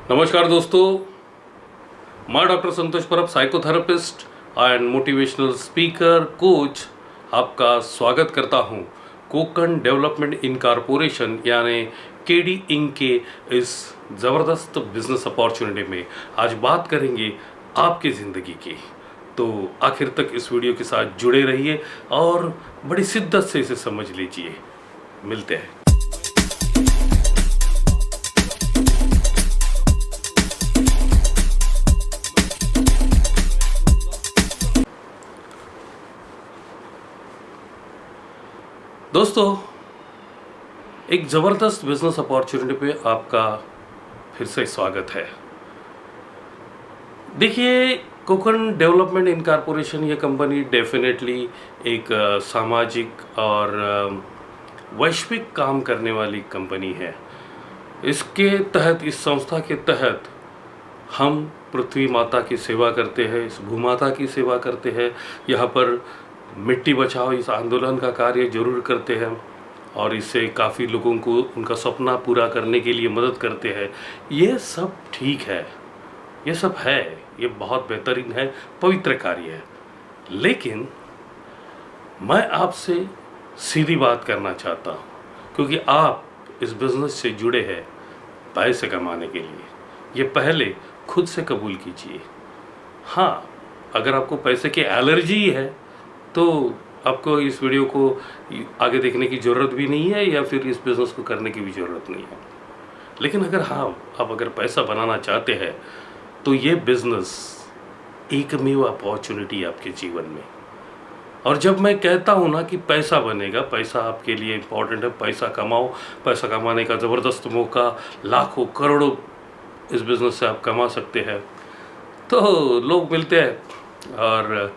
नमस्कार दोस्तों, मैं डॉक्टर संतोष परब, psychotherapist and motivational speaker coach आपका स्वागत करता हूं कोकण डेवलपमेंट इनकॉर्पोरेशन यानी केडी इंक के इस ज़बरदस्त बिजनेस अपॉर्चुनिटी में। आज बात करेंगे आपकी ज़िंदगी की, तो आखिर तक इस वीडियो के साथ जुड़े रहिए और बड़ी शिद्दत से इसे समझ लीजिए। मिलते हैं। दोस्तों, एक ज़बरदस्त बिजनेस अपॉर्चुनिटी पे आपका फिर से स्वागत है। देखिए, कोकण डेवलपमेंट इनकॉर्पोरेशन ये कंपनी डेफिनेटली एक सामाजिक और वैश्विक काम करने वाली कंपनी है। इसके तहत, इस संस्था के तहत हम पृथ्वी माता की सेवा करते हैं, इस भूमाता की सेवा करते हैं। यहाँ पर मिट्टी बचाओ इस आंदोलन का कार्य जरूर करते हैं और इससे काफ़ी लोगों को उनका सपना पूरा करने के लिए मदद करते हैं। ये सब ठीक है, ये सब है, ये बहुत बेहतरीन है, पवित्र कार्य है। लेकिन मैं आपसे सीधी बात करना चाहता हूँ, क्योंकि आप इस बिज़नेस से जुड़े हैं पैसे कमाने के लिए। ये पहले खुद से कबूल कीजिए। हाँ, अगर आपको पैसे की एलर्जी है तो आपको इस वीडियो को आगे देखने की ज़रूरत भी नहीं है, या फिर इस बिज़नेस को करने की भी ज़रूरत नहीं है। लेकिन अगर हाँ, आप अगर पैसा बनाना चाहते हैं तो ये बिज़नेस एकमेव अपॉर्चुनिटी आपके जीवन में। और जब मैं कहता हूँ ना कि पैसा बनेगा, पैसा आपके लिए इम्पॉर्टेंट है, पैसा कमाओ, पैसा कमाने का ज़बरदस्त मौका, लाखों करोड़ों इस बिज़नेस से आप कमा सकते हैं। तो लोग मिलते हैं और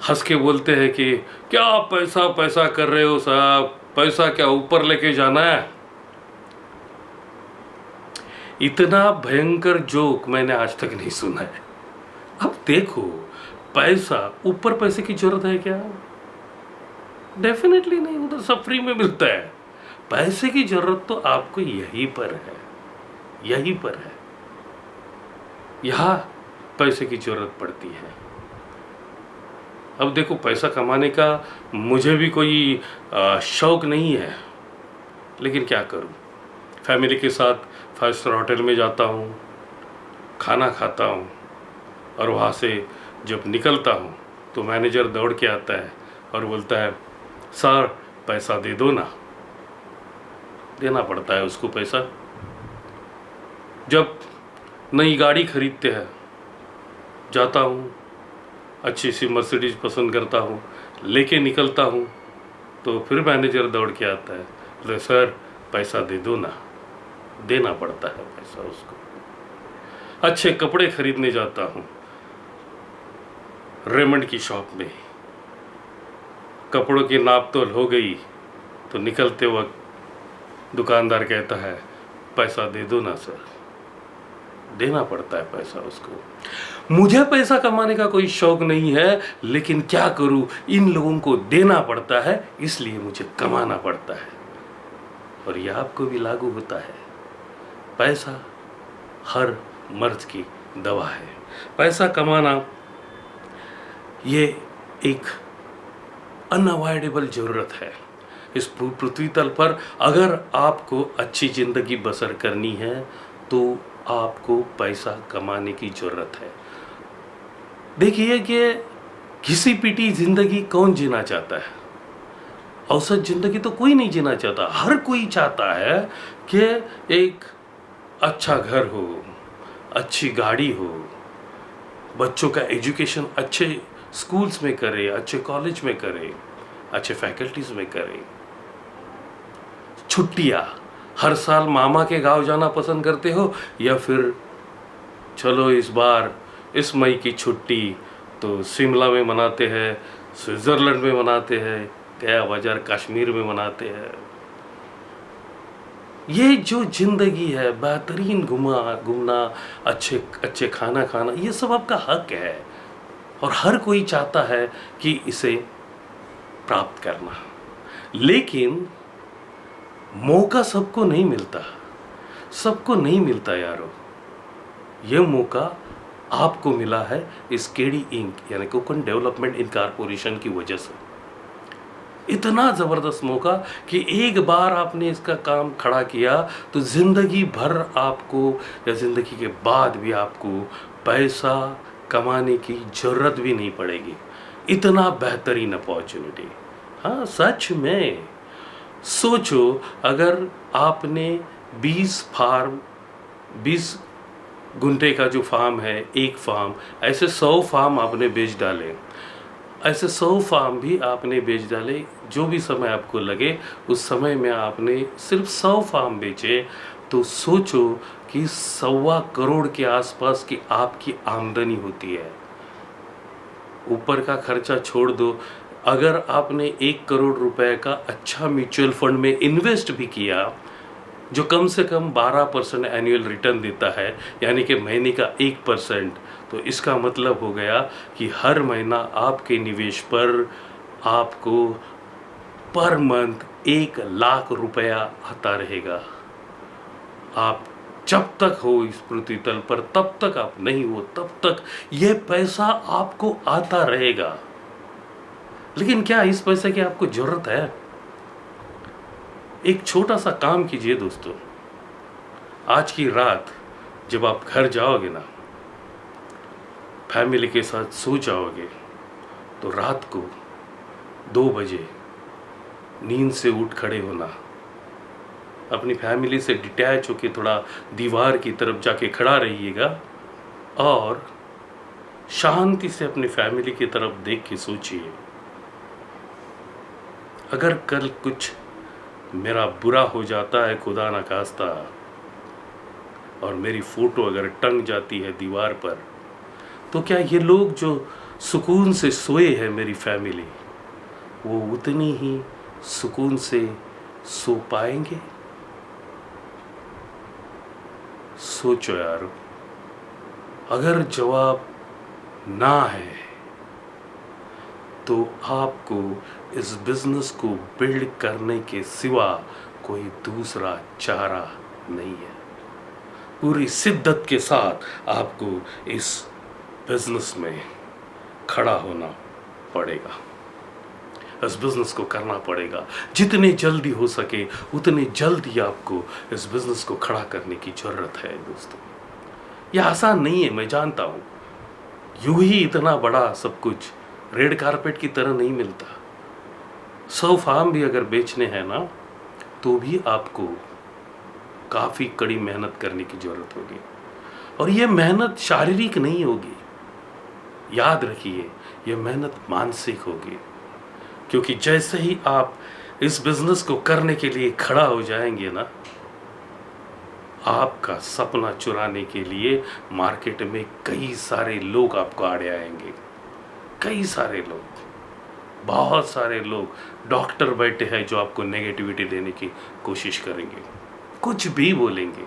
हंस के बोलते हैं कि क्या पैसा पैसा कर रहे हो साहब, पैसा क्या ऊपर लेके जाना है। इतना भयंकर जोक मैंने आज तक नहीं सुना है। अब देखो, पैसा ऊपर पैसे की जरूरत है क्या? डेफिनेटली नहीं, उधर सब फ्री में मिलता है। पैसे की जरूरत तो आपको यहीं पर है, यहीं पर है। यहाँ पैसे की जरूरत पड़ती है। अब देखो, पैसा कमाने का मुझे भी कोई शौक़ नहीं है, लेकिन क्या करूं, फैमिली के साथ 5 स्टार होटल में जाता हूं, खाना खाता हूं और वहां से जब निकलता हूं तो मैनेजर दौड़ के आता है और बोलता है, सर पैसा दे दो ना। देना पड़ता है उसको पैसा। जब नई गाड़ी खरीदते हैं, जाता हूं, अच्छी सी मर्सिडीज पसंद करता हूँ, लेके निकलता हूँ तो फिर मैनेजर दौड़ के आता है, बोले सर पैसा दे दो ना। देना पड़ता है पैसा उसको। अच्छे कपड़े खरीदने जाता हूँ रेमंड की शॉप में, कपड़ों की नाप तोल हो गई तो निकलते वक्त दुकानदार कहता है, पैसा दे दो ना सर। देना पड़ता है पैसा उसको। मुझे पैसा कमाने का कोई शौक नहीं है, लेकिन क्या करूं, इन लोगों को देना पड़ता है, इसलिए मुझे कमाना पड़ता है। और यह आपको भी लागू होता है। पैसा हर मर्ज की दवा है। पैसा कमाना ये एक अनअवॉइडेबल जरूरत है इस पृथ्वी तल पर। अगर आपको अच्छी जिंदगी बसर करनी है तो आपको पैसा कमाने की जरूरत है। देखिए कि घिसी पिटी जिंदगी कौन जीना चाहता है? औसत जिंदगी तो कोई नहीं जीना चाहता। हर कोई चाहता है कि एक अच्छा घर हो, अच्छी गाड़ी हो, बच्चों का एजुकेशन अच्छे स्कूल्स में करे, अच्छे कॉलेज में करे, अच्छे फैकल्टीज में करे। छुट्टियाँ, हर साल मामा के गांव जाना पसंद करते हो, या फिर चलो इस बार इस मई की छुट्टी तो शिमला में मनाते हैं, स्विट्ज़रलैंड में मनाते हैं, गया बाजार कश्मीर में मनाते हैं। ये जो जिंदगी है, बेहतरीन घूमना, अच्छे अच्छे खाना खाना, ये सब आपका हक है और हर कोई चाहता है कि इसे प्राप्त करना। लेकिन मौका सबको नहीं मिलता। सबको नहीं मिलता यारो। ये मौका आपको मिला है इस केडी इंक यानी कोकन डेवलपमेंट इनकॉर्पोरेशन की वजह से। इतना ज़बरदस्त मौका कि एक बार आपने इसका काम खड़ा किया तो ज़िंदगी भर आपको या ज़िंदगी के बाद भी आपको पैसा कमाने की ज़रूरत भी नहीं पड़ेगी। इतना बेहतरीन अपॉर्चुनिटी। हाँ, सच में सोचो, अगर आपने 20 गुंठे का जो फार्म है, एक फार्म, ऐसे 100 फार्म आपने बेच डाले, ऐसे 100 फार्म भी आपने बेच डाले, जो भी समय आपको लगे उस समय में आपने सिर्फ 100 फार्म बेचे, तो सोचो कि 1.25 करोड़ के आसपास की आपकी आमदनी होती है। ऊपर का खर्चा छोड़ दो, अगर आपने 1 करोड़ रुपए का अच्छा म्यूचुअल फंड में इन्वेस्ट भी किया जो कम से कम 12% एनुअल रिटर्न देता है, यानी कि महीने का 1%, तो इसका मतलब हो गया कि हर महीना आपके निवेश पर आपको पर मंथ 1 लाख रुपया आता रहेगा। आप जब तक हो इस पृथ्वी तल पर, तब तक आप नहीं हो, तब तक यह पैसा आपको आता रहेगा। लेकिन क्या इस पैसे की आपको जरूरत है? एक छोटा सा काम कीजिए दोस्तों। आज की रात जब आप घर जाओगे ना, फैमिली के साथ सो जाओगे, तो रात को 2 बजे नींद से उठ खड़े होना, अपनी फैमिली से डिटैच होके थोड़ा दीवार की तरफ जाके खड़ा रहिएगा और शांति से अपनी फैमिली की तरफ देख के सोचिए, अगर कल कुछ मेरा बुरा हो जाता है खुदा ना खास्ता, और मेरी फोटो अगर टंग जाती है दीवार पर, तो क्या ये लोग जो सुकून से सोए हैं, मेरी फैमिली, वो उतनी ही सुकून से सो पाएंगे? सोचो यार। अगर जवाब ना है तो आपको इस बिजनेस को बिल्ड करने के सिवा कोई दूसरा चारा नहीं है। पूरी शिद्दत के साथ आपको इस बिजनेस में खड़ा होना पड़ेगा, इस बिजनेस को करना पड़ेगा। जितने जल्दी हो सके उतने जल्दी आपको इस बिजनेस को खड़ा करने की जरूरत है दोस्तों। यह आसान नहीं है, मैं जानता हूँ। यूं ही इतना बड़ा सब कुछ रेड कारपेट की तरह नहीं मिलता। 100 फार्म भी अगर बेचने हैं ना, तो भी आपको काफ़ी कड़ी मेहनत करने की ज़रूरत होगी, और ये मेहनत शारीरिक नहीं होगी, याद रखिए, ये मेहनत मानसिक होगी। क्योंकि जैसे ही आप इस बिज़नेस को करने के लिए खड़ा हो जाएंगे ना, आपका सपना चुराने के लिए मार्केट में कई सारे लोग आपको आड़े आएंगे। कई सारे लोग, बहुत सारे लोग, डॉक्टर बैठे हैं जो आपको नेगेटिविटी देने की कोशिश करेंगे, कुछ भी बोलेंगे।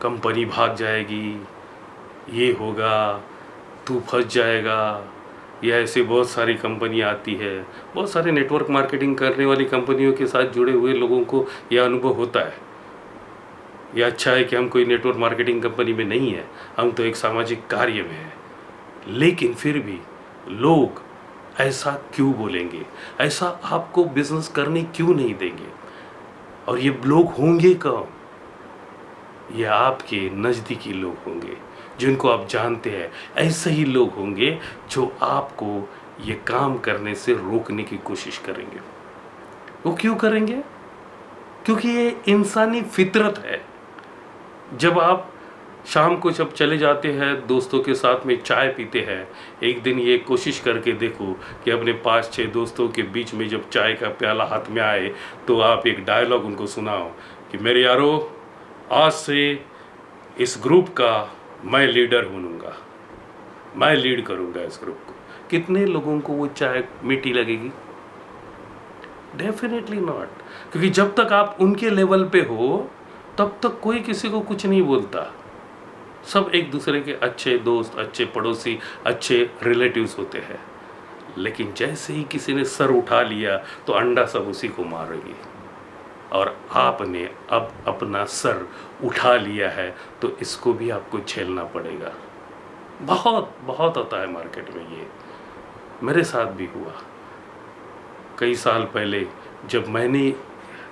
कंपनी भाग जाएगी, ये होगा, तू फंस जाएगा, या ऐसे बहुत सारी कंपनी आती है। बहुत सारे नेटवर्क मार्केटिंग करने वाली कंपनियों के साथ जुड़े हुए लोगों को यह अनुभव होता है। यह अच्छा है कि हम कोई नेटवर्क मार्केटिंग कंपनी में नहीं है, हम तो एक सामाजिक कार्य में हैं। लेकिन फिर भी लोग ऐसा क्यों बोलेंगे, ऐसा आपको बिजनेस करने क्यों नहीं देंगे? और ये लोग होंगे कौन? ये आपके नज़दीकी लोग होंगे जिनको आप जानते हैं। ऐसे ही लोग होंगे जो आपको ये काम करने से रोकने की कोशिश करेंगे। वो क्यों करेंगे? क्योंकि ये इंसानी फितरत है। जब आप शाम को जब चले जाते हैं दोस्तों के साथ में चाय पीते हैं, एक दिन ये कोशिश करके देखो कि अपने 5-6 दोस्तों के बीच में जब चाय का प्याला हाथ में आए तो आप एक डायलॉग उनको सुनाओ कि मेरे यारो, आज से इस ग्रुप का मैं लीडर बनूंगा, मैं लीड करूंगा इस ग्रुप को। कितने लोगों को वो चाय मीठी लगेगी? Definitely not. क्योंकि जब तक आप उनके लेवल पे हो तब तक कोई किसी को कुछ नहीं बोलता। सब एक दूसरे के अच्छे दोस्त, अच्छे पड़ोसी, अच्छे रिलेटिव्स होते हैं। लेकिन जैसे ही किसी ने सर उठा लिया तो अंडा सब उसी को मारेगी। और आपने अब अपना सर उठा लिया है तो इसको भी आपको झेलना पड़ेगा। बहुत बहुत होता है मार्केट में ये, मेरे साथ भी हुआ। कई साल पहले जब मैंने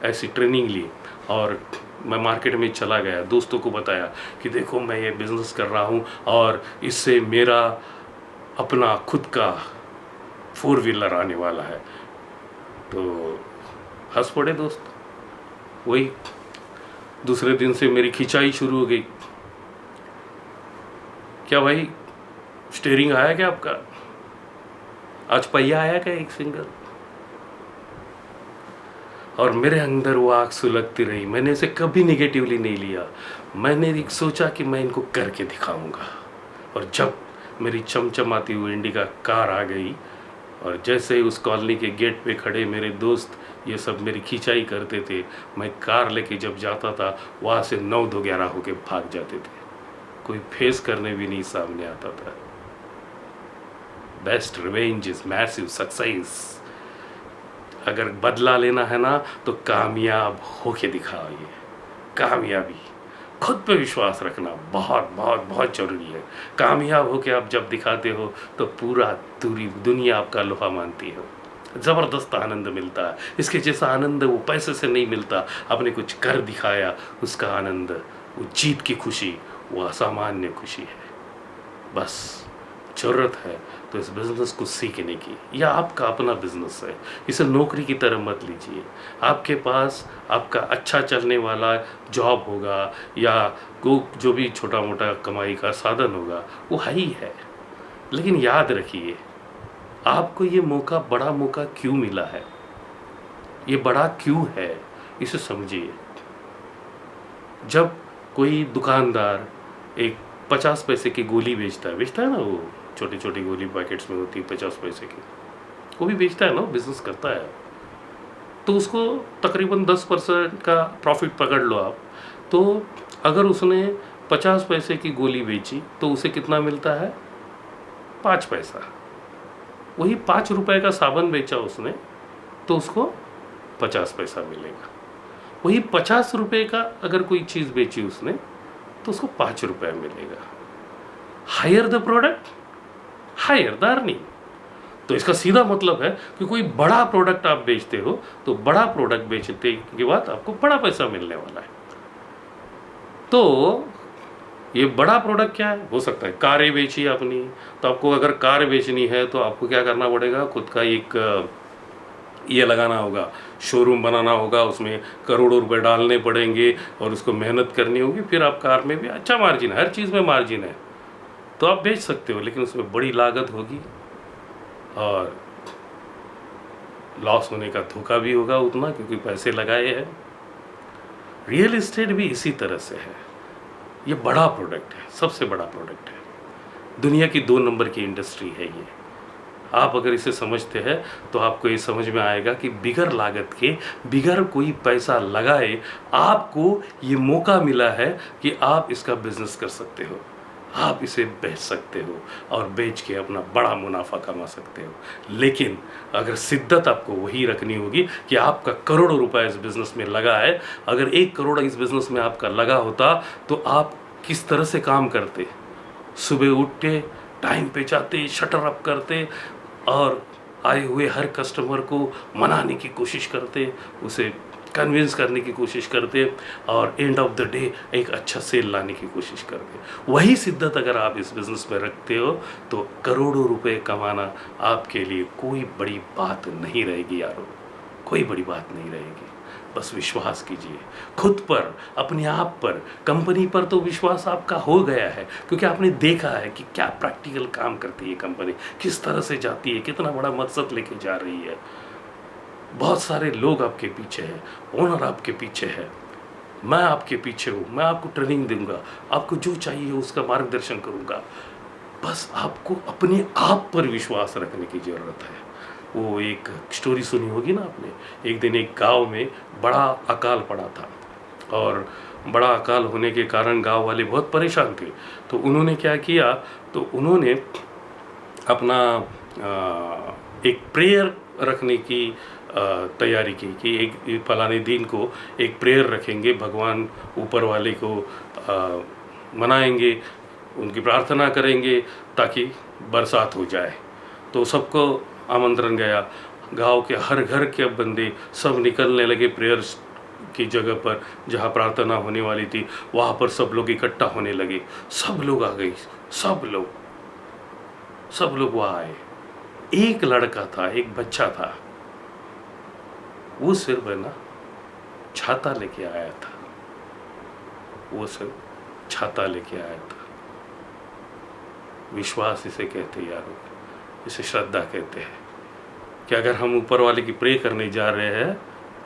ऐसी ट्रेनिंग ली और मैं मार्केट में चला गया, दोस्तों को बताया कि देखो मैं ये बिज़नेस कर रहा हूँ और इससे मेरा अपना खुद का 4 व्हीलर आने वाला है, तो हंस पड़े दोस्त। वही दूसरे दिन से मेरी खिंचाई शुरू हो गई। क्या भाई स्टीयरिंग आया क्या आपका? आज पहिया आया क्या एक सिंगल? और मेरे अंदर वो आग सुलगती रही। मैंने इसे कभी निगेटिवली नहीं लिया। मैंने एक सोचा कि मैं इनको करके दिखाऊंगा। और जब मेरी चमचमाती हुई इंडिका कार आ गई और जैसे ही उस कॉलोनी के गेट पे खड़े मेरे दोस्त ये सब मेरी खिंचाई करते थे, मैं कार लेके जब जाता था वहाँ से 9-2-11 होके भाग जाते थे। कोई फेस करने भी नहीं सामने आता था। Best revenge is massive success. अगर बदला लेना है ना तो कामयाब होके दिखाइए। कामयाबी, खुद पे विश्वास रखना बहुत बहुत बहुत ज़रूरी है। कामयाब होके आप जब दिखाते हो तो पूरा दुनिया आपका लोहा मानती है। ज़बरदस्त आनंद मिलता है। इसके जैसा आनंद वो पैसे से नहीं मिलता। आपने कुछ कर दिखाया, उसका आनंद, वो जीत की खुशी, वो असामान्य खुशी है। बस ज़रूरत है तो इस बिज़नेस को सीखने की। यह आपका अपना बिज़नेस है, इसे नौकरी की तरह मत लीजिए। आपके पास आपका अच्छा चलने वाला जॉब होगा या जो भी छोटा मोटा कमाई का साधन होगा वो है ही है, लेकिन याद रखिए आपको ये मौका, बड़ा मौका क्यों मिला है, ये बड़ा क्यों है, इसे समझिए। जब कोई दुकानदार एक 50 पैसे की गोली बेचता है ना, वो छोटी छोटी गोली पैकेट्स में होती है 50 पैसे की, वो भी बेचता है ना, बिजनेस करता है, तो उसको तकरीबन 10% का प्रॉफिट पकड़ लो आप। तो अगर उसने 50 पैसे की गोली बेची तो उसे कितना मिलता है? 5 पैसा। वही 5 रुपए का साबुन बेचा उसने तो उसको 50 पैसा मिलेगा। वही 50 रुपए का अगर कोई चीज़ बेची उसने तो उसको 5 रुपये मिलेगा। Higher the product, higher the earning. तो इसका सीधा मतलब है कि कोई बड़ा प्रोडक्ट आप बेचते हो तो बड़ा प्रोडक्ट बेचते के बाद आपको बड़ा पैसा मिलने वाला है। तो ये बड़ा प्रोडक्ट क्या है? हो सकता है कारें बेची आपने, तो आपको अगर कार बेचनी है तो आपको क्या करना पड़ेगा? खुद का एक ये लगाना होगा, शोरूम बनाना होगा, उसमें करोड़ों रुपए डालने पड़ेंगे और उसको मेहनत करनी होगी। फिर आप कार में भी अच्छा मार्जिन है, हर चीज़ में मार्जिन है, तो आप बेच सकते हो, लेकिन उसमें बड़ी लागत होगी और लॉस होने का धोखा भी होगा उतना, क्योंकि पैसे लगाए हैं। रियल एस्टेट भी इसी तरह से है। ये बड़ा प्रोडक्ट है, सबसे बड़ा प्रोडक्ट है, दुनिया की 2 नंबर की इंडस्ट्री है ये। आप अगर इसे समझते हैं तो आपको ये समझ में आएगा कि बिगर लागत के, बिगर कोई पैसा लगाए आपको ये मौका मिला है कि आप इसका बिजनेस कर सकते हो। आप इसे बेच सकते हो और बेच के अपना बड़ा मुनाफा कमा सकते हो। लेकिन अगर शिद्दत आपको वही रखनी होगी कि आपका करोड़ों रुपए इस बिज़नेस में लगा है। अगर 1 करोड़ इस बिज़नेस में आपका लगा होता तो आप किस तरह से काम करते? सुबह उठते, टाइम पे जाते, शटर अप करते और आए हुए हर कस्टमर को मनाने की कोशिश करते, उसे कन्विंस करने की कोशिश करते और एंड ऑफ द डे एक अच्छा सेल लाने की कोशिश करते। वही शिद्दत अगर आप इस बिज़नेस में रखते हो तो करोड़ों रुपए कमाना आपके लिए कोई बड़ी बात नहीं रहेगी यारो, कोई बड़ी बात नहीं रहेगी। बस विश्वास कीजिए खुद पर, अपने आप पर। कंपनी पर तो विश्वास आपका हो गया है क्योंकि आपने देखा है कि क्या प्रैक्टिकल काम करती है कंपनी, किस तरह से जाती है, कितना बड़ा मकसद लेके जा रही है। बहुत सारे लोग आपके पीछे हैं, ओनर आपके पीछे है, मैं आपके पीछे हूँ, मैं आपको ट्रेनिंग दूंगा, आपको जो चाहिए उसका मार्गदर्शन करूँगा। बस आपको अपने आप पर विश्वास रखने की ज़रूरत है। वो एक स्टोरी सुनी होगी ना आपने, एक दिन एक गांव में बड़ा अकाल पड़ा था और बड़ा अकाल होने के कारण गांव वाले बहुत परेशान थे। तो उन्होंने क्या किया, तो उन्होंने अपना एक प्रेयर रखने की तैयारी की कि एक फलाने दिन को एक प्रेयर रखेंगे, भगवान ऊपर वाले को मनाएंगे, उनकी प्रार्थना करेंगे ताकि बरसात हो जाए। तो सबको आमंत्रण गया, गांव के हर घर के बंदे सब निकलने लगे प्रेयर्स की जगह पर जहाँ प्रार्थना होने वाली थी, वहाँ पर सब लोग इकट्ठा होने लगे। सब लोग आ गए, सब लोग वहाँ आए। एक लड़का था, एक बच्चा था, वो सिर्फ है ना छाता लेके आया था, वो सिर्फ छाता लेके आया था। विश्वास इसे कहते यारो, इसे श्रद्धा कहते हैं कि अगर हम ऊपर वाले की प्रे करने जा रहे हैं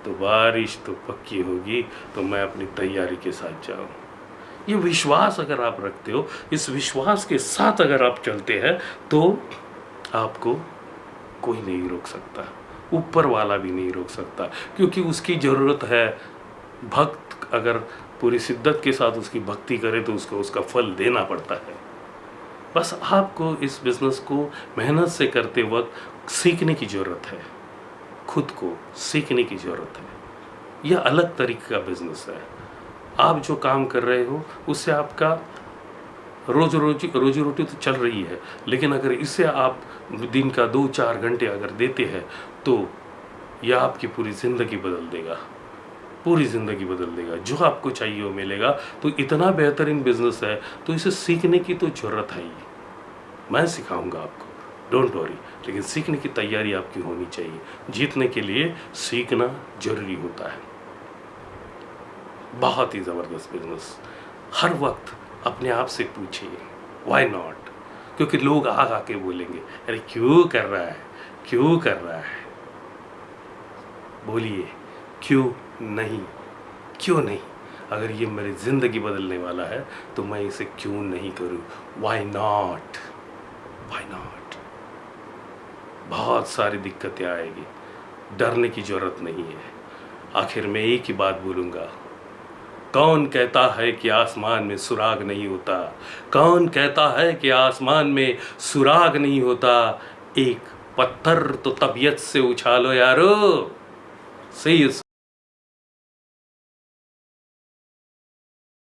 तो बारिश तो पक्की होगी, तो मैं अपनी तैयारी के साथ जाऊं। ये विश्वास अगर आप रखते हो, इस विश्वास के साथ अगर आप चलते हैं तो आपको कोई नहीं रोक सकता, ऊपर वाला भी नहीं रोक सकता, क्योंकि उसकी ज़रूरत है। भक्त अगर पूरी शिद्दत के साथ उसकी भक्ति करे तो उसको उसका फल देना पड़ता है। बस आपको इस बिज़नेस को मेहनत से करते वक्त सीखने की ज़रूरत है, खुद को सीखने की ज़रूरत है। यह अलग तरीके का बिज़नेस है। आप जो काम कर रहे हो उससे आपका रोजी रोटी तो चल रही है, लेकिन अगर इससे आप दिन का 2-4 घंटे अगर देते हैं तो यह आपकी पूरी ज़िंदगी बदल देगा, पूरी ज़िंदगी बदल देगा। जो आपको चाहिए वो मिलेगा। तो इतना बेहतरीन बिजनेस है, तो इसे सीखने की तो ज़रूरत है ही। मैं सिखाऊंगा आपको, डोंट वरी, लेकिन सीखने की तैयारी आपकी होनी चाहिए। जीतने के लिए सीखना जरूरी होता है। बहुत ही ज़बरदस्त बिजनेस। हर वक्त अपने आप से पूछिए व्हाई नॉट, क्योंकि लोग आके बोलेंगे अरे क्यों कर रहा है, क्यों कर रहा है। बोलिए क्यों नहीं, क्यों नहीं। अगर ये मेरी ज़िंदगी बदलने वाला है तो मैं इसे क्यों नहीं करूं। Why not, why not. बहुत सारी दिक्कतें आएगी, डरने की ज़रूरत नहीं है। आखिर में एक ही बात बोलूँगा, कौन कहता है कि आसमान में सुराग नहीं होता, कौन कहता है कि आसमान में सुराग नहीं होता। एक पत्थर तो तबीयत से उछालो यारो। सी यू सून।